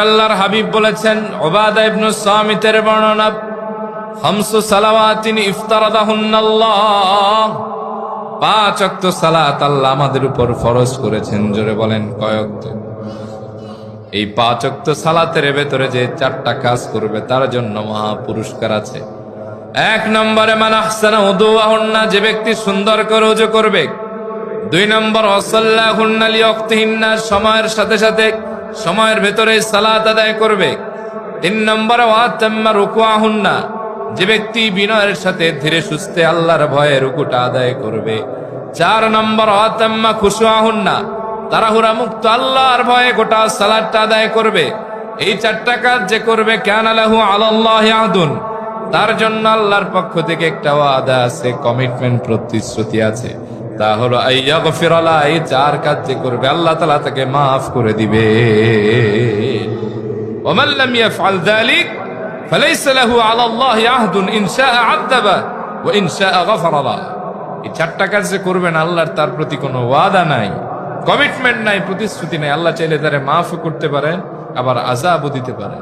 আল্লাহর হাবিব বলেছেন, উবাদা ইবনে সামিতের বর্ণনা, খামসু সালাওয়াতিন ইফতারাদাহুন্নাল্লাহ, 5 ওয়াক্ত সালাত আল্লাহ আমাদের উপর ফরজ করেছেন। জোরে বলেন কয় ওয়াক্ত? এই 5 ওয়াক্ত সালাতের ভেতরে যে 4টা কাজ করবে তার জন্য মহা পুরস্কার আছে। 1 নম্বরে মান আহসানা উযুহুন্না, যে ব্যক্তি সুন্দর করে ওযু করবে। 2 নম্বর ওয়াসাল্লাহুন্না লিওয়াক্তিহিন্না, সময়ের সাথে সাথে সময়ের ভেতরে সালাত আদায় করবে। 3 নম্বরে ওয়াতাম্মা রুকুআহুন্না, যে ব্যক্তি বিনয়ের সাথে ধীরে সুস্থে আল্লাহর ভয়ে রুকুটা আদায় করবে। 4 নম্বর ওয়াতাম্মা খুশুআহুন্না, তাড়াহুড়া মুক্ত আল্লাহর ভয়ে গোটা সালাতটা আদায় করবে। এই 4টা কাজ যে করবে, কানা লাহু আলাল্লাহি আহদুন, তার জন্য আল্লাহর পক্ষ থেকে একটা ওয়াদা আছে, কমিটমেন্ট, প্রতিশ্রুতি আছে। তা হলো আইয়াগফিরালা, এই 4 কাজ যে করবে আল্লাহ তাআলা তাকে মাফ করে দিবে। ওমান লাম ইয়াফআল যালিক ফালাইসা লাহু আলাল্লাহি আহদুন ইন শাআ আযাবা ওয়া ইন শাআ গফারা লাহু। এই 4টা কাজ যে করবেন আল্লাহর তার প্রতি কোনো ওয়াদা নাই, কমিটমেন্ট নাই, প্রতিশ্রুতি নাই। আল্লাহ চাইলে তারে মাফ করতে পারেন, আবার আযাবও দিতে পারেন।